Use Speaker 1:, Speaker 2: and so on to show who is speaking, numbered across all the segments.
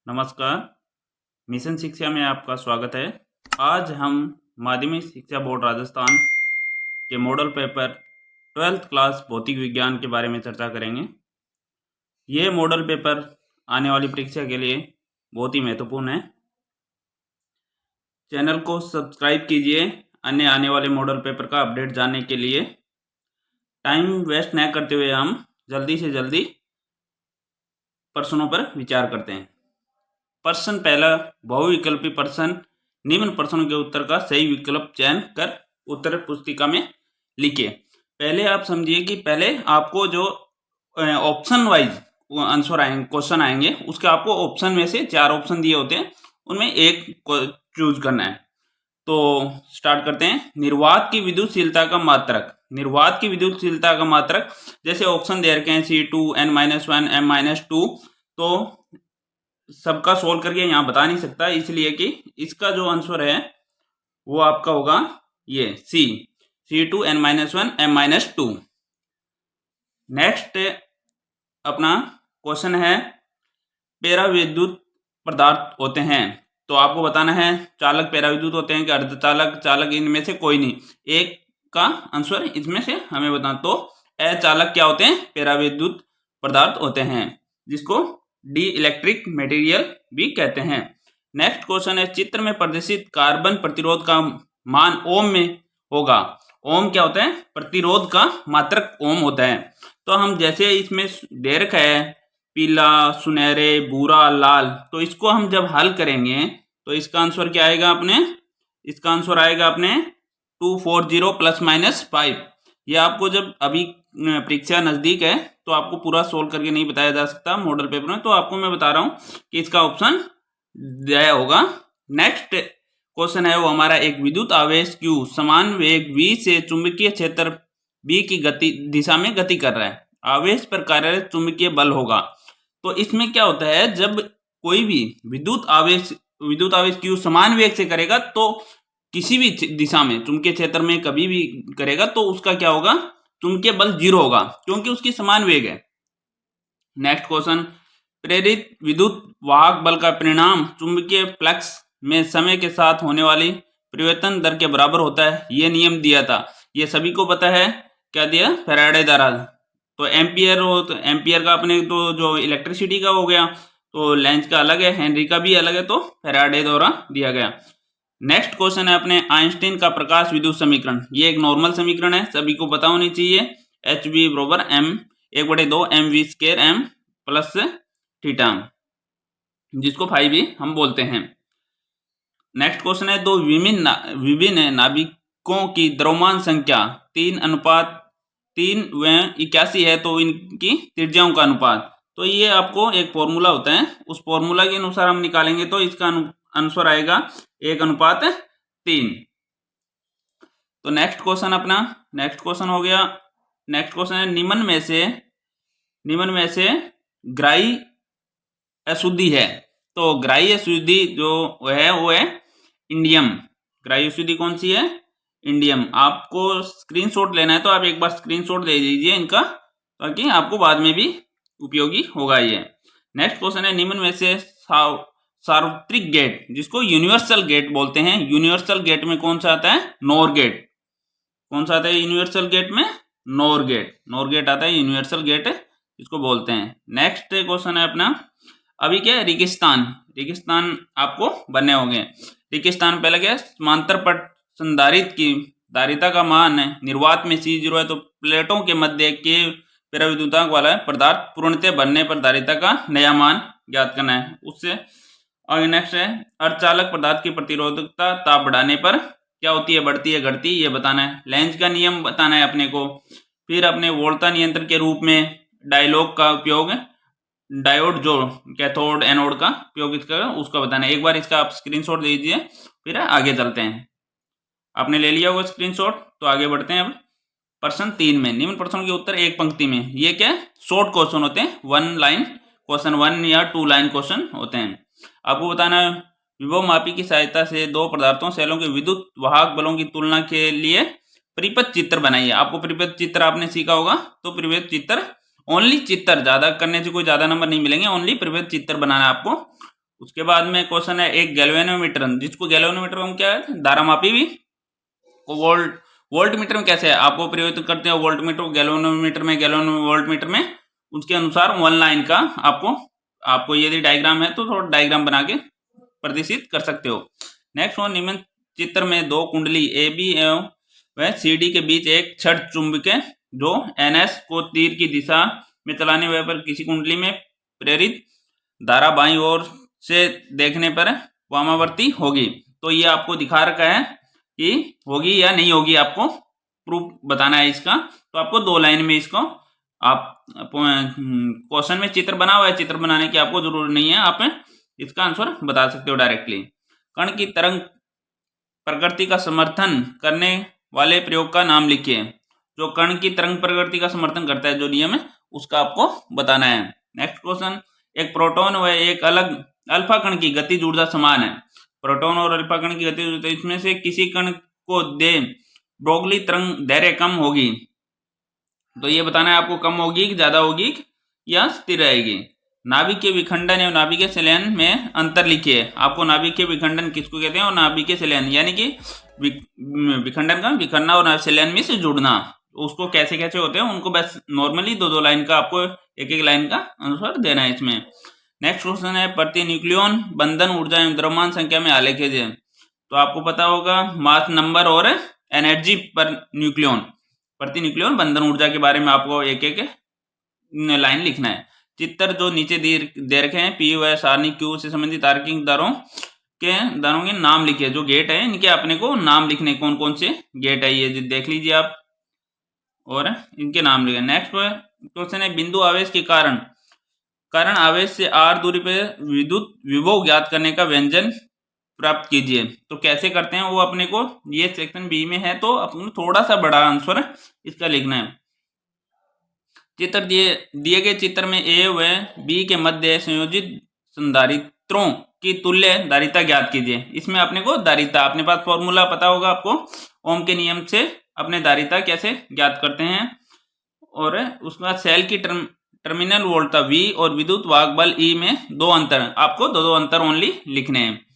Speaker 1: नमस्कार। मिशन शिक्षा में आपका स्वागत है। आज हम माध्यमिक शिक्षा बोर्ड राजस्थान के मॉडल पेपर 12th क्लास भौतिक विज्ञान के बारे में चर्चा करेंगे। ये मॉडल पेपर आने वाली परीक्षा के लिए बहुत ही महत्वपूर्ण है। चैनल को सब्सक्राइब कीजिए अन्य आने वाले मॉडल पेपर का अपडेट जानने के लिए। टाइम वेस्ट न करते हुए हम जल्दी से जल्दी प्रश्नों पर विचार करते हैं। प्रश्न पहला, बहुविकल्पी प्रश्न। निम्न प्रश्नों के उत्तर का सही विकल्प चयन कर उत्तर पुस्तिका में लिखिए। पहले आप समझिए कि पहले आपको जो ऑप्शन वाइज आंसर आएंगे, क्वेश्चन आएंगे, उसके आपको ऑप्शन में से 4 ऑप्शन दिए होते हैं, उनमें एक चूज करना है। तो स्टार्ट करते हैं। निर्वात की विद्युतशीलता का मात्रक। निर्वात की विद्युतशीलता का मात्रक, जैसे ऑप्शन दे रखे हैं C2, N-1, M-2, तो सबका सोल्व करके यहाँ बता नहीं सकता, इसलिए कि इसका जो आंसर है वो आपका होगा ये C2, N-1, M-2। नेक्स्ट अपना क्वेश्चन है, पैराविद्युत पदार्थ होते हैं, तो आपको बताना है चालक पैराविद्युत होते हैं कि अर्धचालक, चालक, इनमें से कोई नहीं, एक का आंसर इसमें से हमें बताना। तो अचालक क्या होते हैं? पैराविद्युत पदार्थ होते हैं, जिसको डी इलेक्ट्रिक मटेरियल भी कहते हैं। नेक्स्ट क्वेश्चन है, चित्र में प्रदर्शित कार्बन प्रतिरोध का मान ओम में होगा। ओम क्या होता है? प्रतिरोध का मात्रक ओम होता है। तो हम जैसे इसमें दे रखा है पीला, सुनहरे, भूरा, लाल, तो इसको हम जब हल करेंगे तो इसका आंसर क्या आएगा अपने? इसका आंसर आएगा अपने 240 ± 5। ये आपको जब अभी परीक्षा नजदीक है तो आपको पूरा सोल्व करके नहीं बताया जा सकता मॉडल पेपर में, तो आपको मैं बता रहा हूं कि इसका ऑप्शन दिया होगा। नेक्स्ट क्वेश्चन है वो हमारा, एक विद्युत आवेश Q समान वेग v से चुंबकीय क्षेत्र B की गति दिशा में गति कर रहा है। आवेश पर कार्यरत चुंबकीय बल होगा। तो इसमें क्या होता है, जब कोई भी विद्युत आवेश Q समान वेग से करेगा तो किसी भी दिशा में चुंबकीय क्षेत्र में कभी भी करेगा तो उसका क्या होगा? चुंबकीय बल 0 होगा, क्योंकि उसकी समान वेग है। नेक्स्ट क्वेश्चन, प्रेरित विद्युत वाहक बल का परिणाम चुंबकीय फ्लक्स में समय के साथ होने वाली परिवर्तन दर के बराबर होता है। यह नियम दिया था, ये सभी को पता है। क्या दिया? फैराडे द्वारा। तो एम्पियर हो, तो एम्पियर का अपने तो जो इलेक्ट्रिसिटी का हो गया, तो लेंज का अलग है, हेनरी का भी अलग है, तो फैराडे द्वारा दिया गया। नेक्स्ट क्वेश्चन है अपने, आइंस्टीन का प्रकाश विद्युत समीकरण। ये एक नॉर्मल समीकरण है, सभी को पता होनी चाहिए। HV बराबर m1/2 mv² m plus theta, जिसको फाई भी हम बोलते हैं। नेक्स्ट क्वेश्चन है, दो विभिन्न नाभिकों की द्रव्यमान संख्या 3:3 व 81 है, तो इनकी त्रिज्याओं का अनुपात। तो ये आपको एक फॉर्मूला होता है, उस फॉर्मूला के अनुसार हम निकालेंगे तो इसका आंसर आएगा 1:3। तो नेक्स्ट क्वेश्चन अपना, नेक्स्ट क्वेश्चन हो गया। नेक्स्ट क्वेश्चन है, निम्न में से ग्राही अशुद्धि है। तो ग्राही अशुद्धि जो है वो है इंडियम। ग्राही अशुद्धि कौन सी है? इंडियम। आपको स्क्रीनशॉट लेना है तो आप एक बार स्क्रीनशॉट ले लीजिए इनका, ताकि आपको बाद में भी उपयोगी होगा ये। नेक्स्ट क्वेश्चन है, निम्न में से सार्वत्रिक गेट, जिसको यूनिवर्सल गेट बोलते हैं, यूनिवर्सल गेट में कौन सा आता है? NOR gate. कौन सा आता है यूनिवर्सल गेट में? NOR gate. नोर गेट आता है यूनिवर्सल गेट, इसको बोलते हैं। नेक्स्ट क्वेश्चन है अपना, अभी क्या है? रेगिस्तान आपको बनने होंगे। रेगिस्तान पहले क्या है? समांतर पट संधारित्र की धारिता का मान है निर्वात में C0 है, तो प्लेटों के मध्य के पैराविद्युतांक वाला पदार्थ पूर्णतः बनने पर धारिता का नया मान ज्ञात करना है उससे आगे। नेक्स्ट है, अर्धचालक पदार्थ की प्रतिरोधकता ताप बढ़ाने पर क्या होती है? बढ़ती है, घटती, ये बताना है। लेंज का नियम बताना है अपने को। फिर अपने वोल्टा नियंत्रण के रूप में डायलॉग का उपयोग, डायोड जो कैथोड एनोड का उपयोग इसका उसका बताना है। एक बार इसका आप स्क्रीनशॉट दे दीजिए, फिर आगे चलते हैं। आपने ले लिया होगा स्क्रीनशॉट, तो आगे बढ़ते हैं। अब प्रश्न 3 में, निम्न प्रश्नों के उत्तर एक पंक्ति में। ये क्या? शॉर्ट क्वेश्चन होते हैं, 1 लाइन क्वेश्चन, 1 या 2 लाइन क्वेश्चन होते हैं। आपको बताना है, विभव मापी की सहायता से दो पदार्थों सेलों के विद्युत वाहक बलों की तुलना के लिए परिपथ चित्र बनाइए। आपको परिपथ चित्र आपने सीखा होगा, तो परिपथ चित्र, ओनली चित्र, ज्यादा करने से कोई ज्यादा नंबर नहीं मिलेंगे, ओनली परिपथ चित्र बनाना है आपको। उसके बाद में क्वेश्चन है एक गैल्वेनोमीटर, जिसको गैल्वेनोमीटर हम क्या है, धारामापी भी को वोल्ट मीटर में कैसे है आपको परिवर्तित करते हैं वोल्ट मीटर को गैल्वेनोमीटर में, गैलन वोल्ट मीटर में, उसके अनुसार वन लाइन का आपको यदि डायग्राम है तो थोड़ा डायग्राम बना के प्रदर्शित कर सकते हो। नेक्स्ट वन, निम्न चित्र में दो कुंडली ए बी एवं वह सी डी के बीच एक छड़ चुंबक है जो एनएस को तीर की दिशा में चलाने पर किसी कुंडली में प्रेरित धारा बाईं ओर से देखने पर वामावर्ती होगी। तो ये आपको दिखा रखा है कि होगी या नहीं होगी, आपको प्रूफ बताना है इसका। तो आपको दो लाइन में इसको आप क्वेश्चन में चित्र बना हुआ है, चित्र बनाने की आपको जरूरत नहीं है, आप इसका आंसर बता सकते हो डायरेक्टली। कण की तरंग प्रकृति का समर्थन करने वाले प्रयोग का नाम लिखिए। जो कण की तरंग प्रकृति का समर्थन करता है जो नियम है उसका आपको बताना है। नेक्स्ट क्वेश्चन, एक प्रोटॉन व एक अलग अल्फा कण की गतिज ऊर्जा समान है। प्रोटॉन और अल्फा कण की गतिज ऊर्जा, इसमें से किसी कण को दे ब्रोगली तरंग दैर्घ्य कम होगी, तो ये बताना है आपको कम होगी कि ज्यादा होगी या स्थिर रहेगी। नाभिकीय विखंडन एवं नाभिकीय संलयन में अंतर लिखिए। आपको नाभिकीय विखंडन किसको कहते हैं और नाभिकीय संलयन यानी कि विखंडन का विखंडना और संलयन में से जुड़ना, उसको कैसे कैसे होते हैं उनको बस नॉर्मली दो दो लाइन का आपको एक एक लाइन का आंसर देना है इसमें। नेक्स्ट क्वेश्चन है प्रति न्यूक्लियन बंधन ऊर्जा एवं द्रव्यमान संख्या में आलेखित है। तो आपको पता होगा मास नंबर और एनर्जी पर न्यूक्लियन, प्रति न्यूक्लियन बंधन ऊर्जा के बारे में आपको एक एक लाइन लिखना है। चित्र जो नीचे दे रखे हैं पी व सारणी क्यू से संबंधित तार्किक दरों के नाम लिखिए। जो गेट है इनके अपने को नाम लिखने, कौन कौन से गेट है ये देख लीजिए आप और इनके नाम लिखे। नेक्स्ट क्वेश्चन है बिंदु आवेश के कारण आवेश से आर दूरी पर विद्युत विभव ज्ञात करने का व्यंजन प्राप्त कीजिए। तो कैसे करते हैं वो अपने को ये सेक्शन बी में है, तो अपने थोड़ा सा बड़ा आंसर इसका लिखना है। चित्र दिए गए चित्र में ए व बी के मध्य संयोजित संधारित्रों की तुल्य धारिता ज्ञात कीजिए। इसमें अपने को धारिता, अपने पास फॉर्मूला पता होगा आपको, ओम के नियम से अपने धारिता कैसे ज्ञात करते हैं। और उसका सेल की टर्मिनल वोल्टता V और विद्युत वाहक बल E में दो अंतर, आपको दो अंतर ओनली लिखने हैं।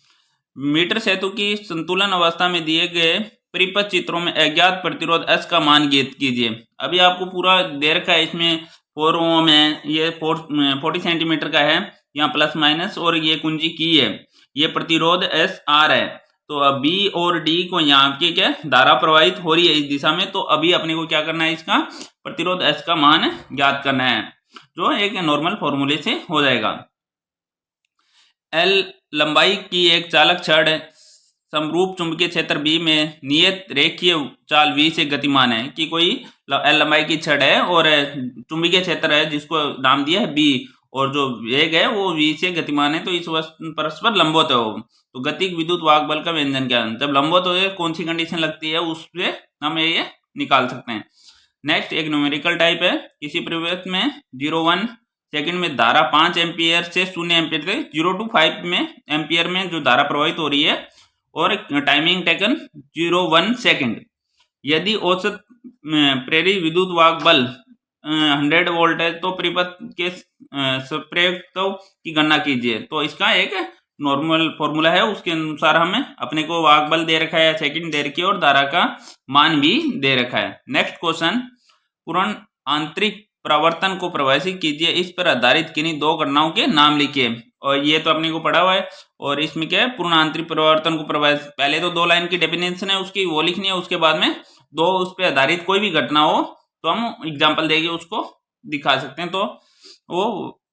Speaker 1: मीटर सेतु की संतुलन अवस्था में दिए गए परिपथ चित्रों में अज्ञात प्रतिरोध S का मान ज्ञात कीजिए। अभी आपको पूरा दे रखा है, इसमें 4 ओम है, ये 40 सेंटीमीटर का है, यहाँ प्लस माइनस और ये कुंजी की है, ये प्रतिरोध S R है। तो अब B और D को यहाँ के क्या धारा प्रवाहित हो रही है इस दिशा में, तो अभी अपने को क्या करना है, इसका प्रतिरोध S का मान ज्ञात करना है, जो एक नॉर्मल फॉर्मूले से हो जाएगा। L लंबाई की एक चालक छड़ समरूप चुंबकीय क्षेत्र B में नियत रेखीय चाल V से गतिमान है। कि कोई L लंबाई की छड़ है और चुंबकीय क्षेत्र है जिसको नाम दिया है B, और जो वेग है वो V से गतिमान है, तो इस परस्पर लंबवत है वो। तो गतिक विद्युत वाहक बल का व्यंजन क्या है, जब लंबवत हो कौन सी कंडीशन लगती है उससे हम ये निकाल सकते हैं। नेक्स्ट एक न्यूमेरिकल टाइप है, किसी परिवर्तन में 0-1 सेकंड में धारा 5 एम्पियर से 0 एम्पियर तक 0 to 5 में एम्पियर में जो धारा प्रवाहित हो रही है और टाइमिंग टेकन 0-1 सेकंड। यदि औसत प्रेरित विद्युत वाहक बल 100 वोल्ट है तो परिपथ के संप्रेरकत्व की गणना कीजिए। तो इसका एक नॉर्मल फॉर्मूला है, उसके अनुसार हमें अपने को वाहक बल दे रखा है, सेकंड दे रखी है और धारा का मान भी दे रखा है। नेक्स्ट क्वेश्चन, पूर्ण आंतरिक प्रवर्तन को परिभाषित कीजिए। इस पर आधारित किन्हीं दो घटनाओं के नाम लिखिए। और ये तो अपने को पढ़ा हुआ है, और इसमें क्या है, पूर्ण आंतरिक परिवर्तन को परिभाषित, पहले तो दो लाइन की डेफिनेशन है उसकी वो लिखनी है, उसके बाद में दो उस पर आधारित कोई भी घटना हो तो हम एग्जाम्पल देंगे उसको दिखा सकते हैं, तो वो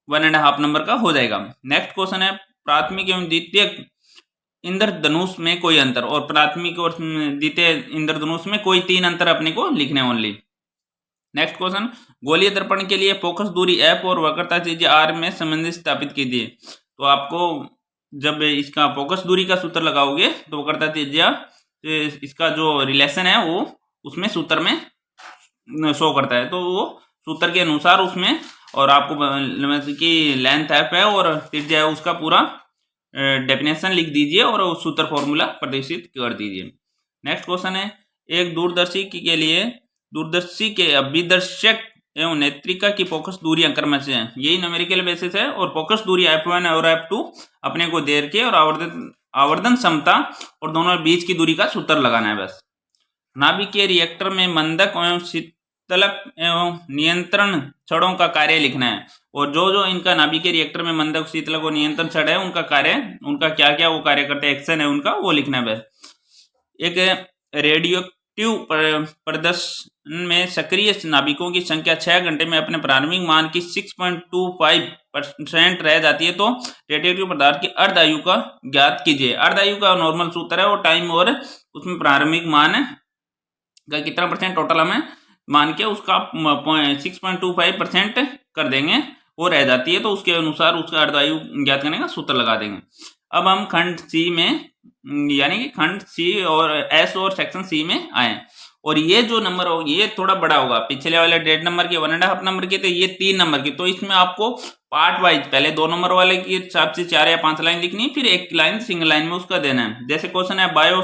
Speaker 1: 1.5 नंबर का हो जाएगा। नेक्स्ट क्वेश्चन है, प्राथमिक एवं द्वितीयक इंद्रधनुष में कोई अंतर, और प्राथमिक और द्वितीय इंद्रधनुष में कोई 3 अंतर अपने को लिखने ओनली। नेक्स्ट क्वेश्चन, गोलीय दर्पण के लिए फोकस दूरी F और वक्रता त्रिज्या R में संबंध स्थापित कीजिए। तो आपको जब इसका फोकस दूरी का सूत्र लगाओगे तो वक्रता त्रिज्या इसका जो रिलेशन है वो उसमें सूत्र में शो करता है, तो वो सूत्र के अनुसार उसमें, और आपको की लेंथ F है और त्रिज्या है उसका पूरा डेफिनेशन लिख दीजिए और सूत्र फॉर्मूला प्रदर्शित कर दीजिए। नेक्स्ट क्वेश्चन है, एक दूरदर्शी के लिए दूरदर्शी के अभिदर्शक एवं नेत्रिका की फोकस दूरियां क्रमश है, यही न्यूमेरिकल बेसिस है। और फोकस दूरी f1 और f2 अपने को देर के और आवर्धन क्षमता और दोनों बीच की दूरी का सूत्र लगाना है बस। नाभिकीय रिएक्टर में मंदक एवं शीतलक एवं नियंत्रण छड़ों का कार्य लिखना है। और जो जो इनका नाभिकीय रिएक्टर में मंदक, शीतलक और नियंत्रण छड़ है उनका कार्य, उनका क्या क्या वो कार्य करते हैं, एक्शन है उनका, वो लिखना है बस। एक रेडियोएक्टिव प्रदर्शन में सक्रिय नाभिकों की संख्या 6 घंटे में अपने प्रारंभिक मान की 6.25% रह जाती है तो रेडियोएक्टिव पदार्थ की अर्ध आयु का ज्ञात कीजिए। अर्ध आयु का नॉर्मल सूत्र है वो टाइम और उसमें प्रारंभिक मान का कितना परसेंट टोटल हमें मान के उसका 6.25% कर देंगे, वो रह जाती है तो उसके अनुसार उसका अर्ध आयु ज्ञात करने का सूत्र लगा देंगे। अब हम खंड सी में, यानी कि खंड सी और एस और सेक्शन सी में आए। और ये जो नंबर होगा ये थोड़ा बड़ा होगा, पिछले वाले 1.5 नंबर के 1.5 नंबर के, तो ये 3 नंबर की, तो इसमें आपको पार्ट वाइज पहले 2 नंबर वाले की हिसाब से 4 या 5 लाइन लिखनी है, फिर एक लाइन सिंगल लाइन में उसका देना है। जैसे क्वेश्चन है, बायो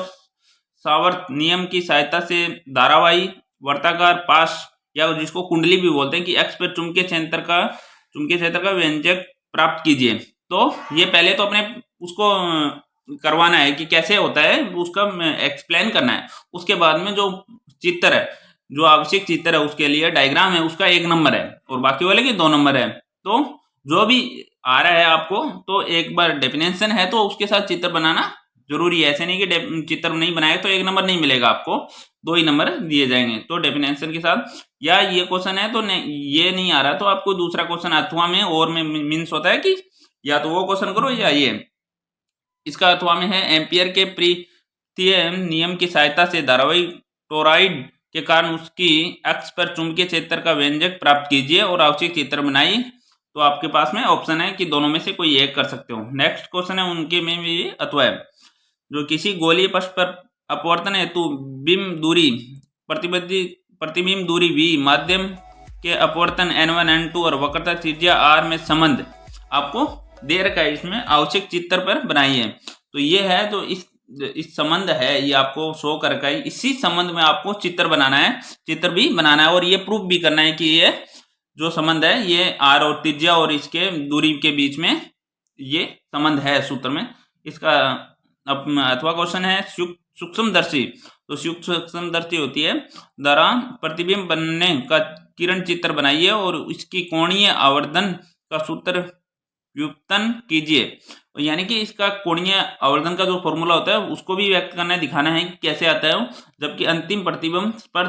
Speaker 1: सावर्त नियम की सहायता से धारावाही वर्ताकार पाश या जिसको कुंडली भी बोलते हैं कि एक्स पर चुंबकीय क्षेत्र का व्यंजक प्राप्त कीजिए। तो ये पहले तो अपने उसको करवाना है कि कैसे होता है, उसका एक्सप्लेन करना है। उसके बाद में जो चित्र है, जो आवश्यक चित्र है उसके लिए डायग्राम है उसका 1 नंबर है और बाकी वाले के 2 नंबर है। तो जो भी आ रहा है आपको, तो एक बार डेफिनेशन है तो उसके साथ चित्र बनाना जरूरी है। ऐसे नहीं कि चित्र नहीं बनाए तो 1 नंबर नहीं मिलेगा आपको, 2 ही नंबर दिए जाएंगे। तो डेफिनेशन के साथ, या ये क्वेश्चन है तो ये नहीं आ रहा तो आपको दूसरा क्वेश्चन अथवा में और में मीन्स होता है कि या तो वो क्वेश्चन करो या ये। इसका अथवा में है, एम्पियर के प्रीतीय नियम की सहायता से धारावाही टोरॉइड के कारण उसकी अक्ष पर चुंबकीय क्षेत्र का व्यंजक प्राप्त कीजिए और आवश्यक चित्र बनाइए। तो आपके पास में ऑप्शन है कि दोनों में से कोई एक कर सकते हो। नेक्स्ट क्वेश्चन है, उनके में भी अथवा है, जो किसी गोलीय पृष्ठ पर अपवर्तन हेतु बिंब दूरी प्रतिबिंब दूरी v, माध्यम के अपवर्तन n1 n2 और वक्रता त्रिज्या r में संबंध आपको दे रखा है। इसमें आवश्यक चित्र पर बनाइए। तो ये है, तो इस संबंध है, ये आपको शो कर रखा है। इसी संबंध में आपको चित्र बनाना है, चित्र भी बनाना है और ये प्रूफ भी करना है कि ये जो संबंध है ये r और त्रिज्या और इसके दूरी के बीच में ये संबंध है सूत्र में। इसका अथवा क्वेश्चन है, सूक्ष्मदर्शी। तो सूक्ष्मदर्शी होती है द्वारा प्रतिबिंब बनने का किरण चित्र बनाइए और इसकी कोणीय आवर्धन का सूत्र व्युत्पन्न कीजिए। यानी कि इसका कोणीय आवर्धन का जो फॉर्मूला होता है उसको भी व्यक्त करना है, दिखाना है कि कैसे आता है, जबकि अंतिम प्रतिबिंब पर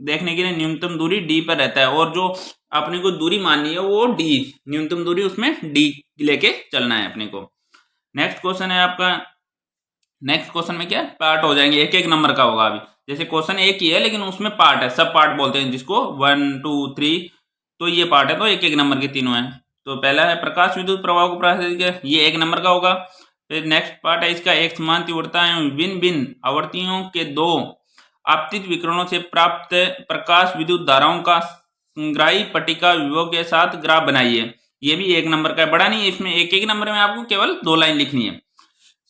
Speaker 1: देखने के लिए न्यूनतम दूरी d पर रहता है और जो अपने को दूरी माननी है वो d, न्यूनतम दूरी उसमें d लेके चलना है अपने को। नेक्स्ट क्वेश्चन है आपका, नेक्स्ट क्वेश्चन में क्या पार्ट हो जाएंगे, एक एक नंबर का होगा। अभी जैसे क्वेश्चन एक ही है लेकिन उसमें पार्ट है, सब पार्ट बोलते हैं जिसको 1 2 3, तो ये पार्ट है तो एक एक नंबर के तीनों हैं। तो पहला है प्रकाश विद्युत प्रवाह को प्रकाशित, ये 1 नंबर का होगा। फिर नेक्स्ट पार्ट है इसका, एक समान तीव्रता एवं भिन्न भिन्न आवृत्तियों के 2 आपतित विकिरणों से प्राप्त प्रकाश विद्युत धाराओं का संग्राही पट्टिका विभव के साथ ग्राफ बनाइए। ये भी 1 नंबर का है, बड़ा नहीं है, इसमें एक एक नंबर में आपको केवल 2 लाइन लिखनी है।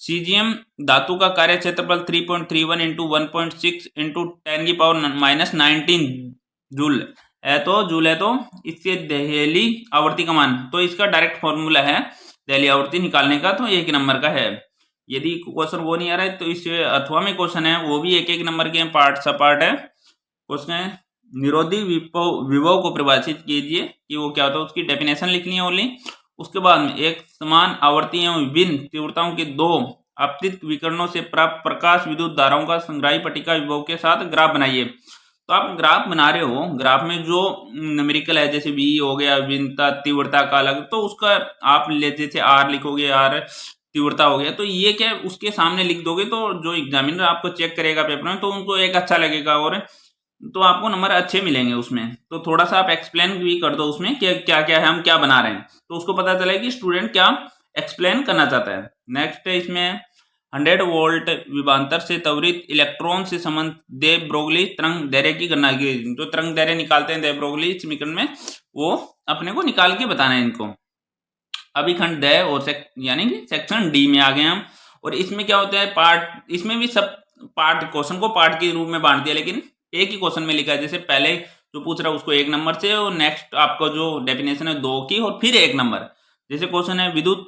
Speaker 1: सीजियम धातु का कार्य क्षेत्रफल 3.31 इंटू 1.6 इंटू 10⁻⁻19 जूल है, तो जूल है, तो इसके दहली आवर्ती का मान, तो इसका डायरेक्ट फॉर्मूला है दहली आवर्ती निकालने का, तो 1 नंबर का है। यदि क्वेश्चन वो नहीं आ रहा है तो इस अथवा में क्वेश्चन है वो भी एक एक नंबर के पार्ट सब पार्ट है। क्वेश्चन निरोधी विभव को परिभाषित कीजिए कि वो क्या होता है, उसकी डेफिनेशन लिखनी है ओनली। उसके बाद में एक समान आवर्ती एवं विभिन्न तीव्रताओं के 2 आपतित विकिरणों से प्राप्त प्रकाश विद्युत धाराओं का संग्राही पट्टिका विभव के साथ ग्राफ बनाइए। तो आप ग्राफ बना रहे हो, ग्राफ में जो न्यूमेरिकल है जैसे v हो गया, विभिन्नता तीव्रता का अलग, तो उसका आप लेते थे r लिखोगे, r तीव्रता हो गया, तो ये क्या उसके सामने लिख दोगे तो जो एग्जामिनर आपको चेक करेगा पेपर में तो उनको एक अच्छा लगेगा और तो आपको नंबर अच्छे मिलेंगे उसमें। तो थोड़ा सा आप एक्सप्लेन भी कर दो उसमें कि क्या क्या है, हम क्या बना रहे हैं, तो उसको पता चले कि स्टूडेंट क्या एक्सप्लेन करना चाहता है। नेक्स्ट है इसमें 100 वोल्ट विभवांतर से त्वरित इलेक्ट्रॉन से संबंध दे ब्रोगली तरंग दैर्घ्य की गणना की। जो तरंग दैर्घ्य निकालते हैं दे ब्रोगली समीकरण में, वो अपने को निकाल के बताना है इनको। अभी खंड द और यानी कि सेक्शन डी में आ गए हम। और इसमें क्या होता है पार्ट, इसमें भी सब पार्ट क्वेश्चन को पार्ट के रूप में बांट दिया, लेकिन एक ही क्वेश्चन में लिखा है। जैसे पहले जो पूछ रहा है उसको 1 नंबर से, और नेक्स्ट आपका जो डेफिनेशन है 2 की और फिर 1 नंबर। जैसे क्वेश्चन है विद्युत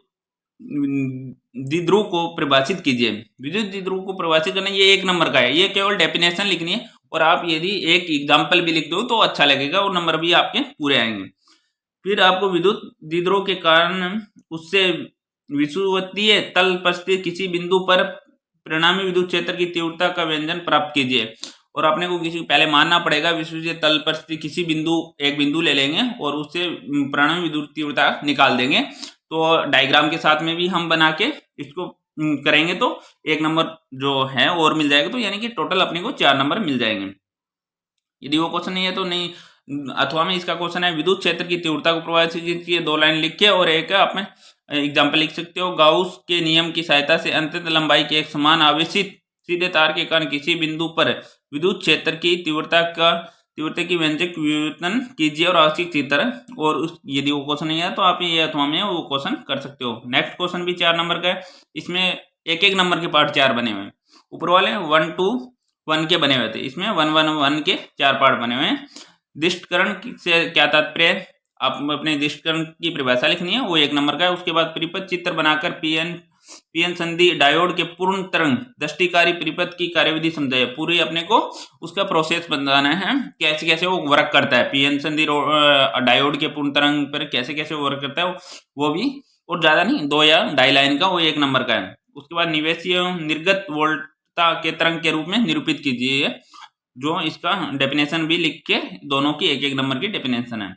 Speaker 1: द्विध्रुव को परिभाषित कीजिए। विद्युत द्विध्रुव को परिभाषित करना ये 1 नंबर का है, ये केवल डेफिनेशन लिखनी है, और आप यदि एक एग्जाम्पल भी लिख दो तो अच्छा लगेगा और नंबर भी आपके पूरे आएंगे। फिर आपको विद्युत द्विध्रुव के कारण उससे विषुवतीय तल पर स्थित किसी बिंदु पर परिणामी विद्युत क्षेत्र की तीव्रता का व्यंजन प्राप्त कीजिए। और आपने को किसी पहले मानना पड़ेगा, विषुवतीय तल पर स्थित किसी बिंदु, एक बिंदु ले लेंगे और उससे परिणामी विद्युत तीव्रता निकाल देंगे। तो डायग्राम के साथ में भी हम बना के इसको करेंगे तो 1 नंबर जो है और मिल जाएगा, तो यानी कि टोटल अपने को 4 नंबर मिल जाएंगे। यदि वो क्वेश्चन नहीं है तो नहीं, अथवा में इसका क्वेश्चन है विद्युत क्षेत्र की तीव्रता को प्रभावित कीजिए, 2 लाइन लिख के, और एक आप में एग्जाम्पल लिख सकते हो। गाउस के नियम की सहायता से अंतत लंबाई के एक समान आवेशित सीधे तार के कारण किसी बिंदु पर विद्युत क्षेत्र की तीव्रता की व्यंजक व्युत्पन्न कीजिए और आवश्यक चित्र। और उस यदि वो क्वेश्चन नहीं है तो आप ये अथवा में वो क्वेश्चन कर सकते हो। नेक्स्ट क्वेश्चन भी 4 नंबर का है, इसमें एक नंबर के पार्ट 4 बने हुए हैं। ऊपर वाले 1 to 1 के बने हुए थे, इसमें 1 1 1 के 4 पार्ट बने हुए हैं। दिष्टकरण से क्या तात्पर्य है, आप अपने दिष्टकरण की परिभाषा लिखनी है, वो 1 नंबर का है। उसके बाद परिपथ चित्र बनाकर पीएन संधि डायोड के पूर्ण तरंग दृष्टिकारी परिपथ की कार्यविधि समझाइए। पूरी अपने को उसका प्रोसेस बताना है, कैसे कैसे वो वर्क करता है, पीएन संधि डायोड के पूर्ण तरंग पर कैसे कैसे वर्क करता है वो भी, और ज्यादा नहीं, 2 या 2.5 लाइन का, वो 1 नंबर का है। उसके बाद निवेशीय निर्गत वोल्टता के तरंग के रूप में निरूपित कीजिए, जो इसका डेफिनेशन भी लिख के दोनों की 1 नंबर की डेफिनेशन है।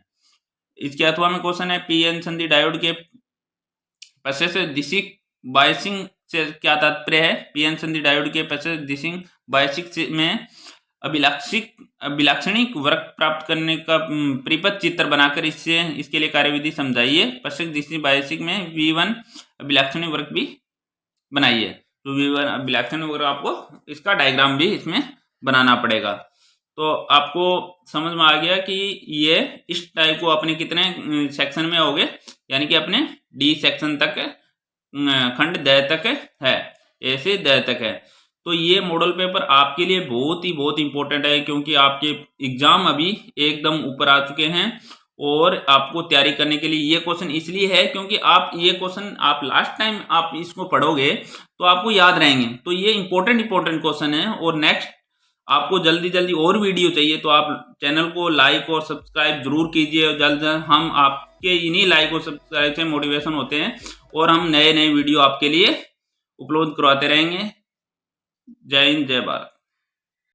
Speaker 1: इसके अथवा में क्वेश्चन है पीएन संधि डायोड के पैसेज दिशिक बायसिंग से क्या तात्पर्य है। पीएन संधि डायोड के पैसेज दिशिंग बायसिंग में अभिलाक्षणिक वर्क प्राप्त करने का परिपथ चित्र बनाकर इसके लिए कार्यविधि समझाइए। पैसेज दिशिंग बायसिंग में V1 अभिलाक्षणिक वर्क भी बनाइए। तो V1 अभिलाक्षणिक वर्क आपको इसका डायग्राम भी इसमें बनाना पड़ेगा। तो आपको समझ में आ गया कि ये इस टाइप को अपने कितने सेक्शन में हो गए, यानी कि अपने डी सेक्शन तक खंड द तक है, ए से द तक है। तो ये मॉडल पेपर आपके लिए बहुत इंपॉर्टेंट है, क्योंकि आपके एग्जाम अभी एकदम ऊपर आ चुके हैं, और आपको तैयारी करने के लिए ये क्वेश्चन इसलिए है क्योंकि आप ये क्वेश्चन आप लास्ट टाइम आप इसको पढ़ोगे तो आपको याद रहेंगे। तो ये इंपॉर्टेंट क्वेश्चन है। और नेक्स्ट आपको जल्दी और वीडियो चाहिए तो आप चैनल को लाइक और सब्सक्राइब जरूर कीजिए। जल्द हम आपके इन्हीं लाइक और सब्सक्राइब से मोटिवेशन होते हैं, और हम नए वीडियो आपके लिए उपलोड करवाते रहेंगे। जय हिंद, जय भारत।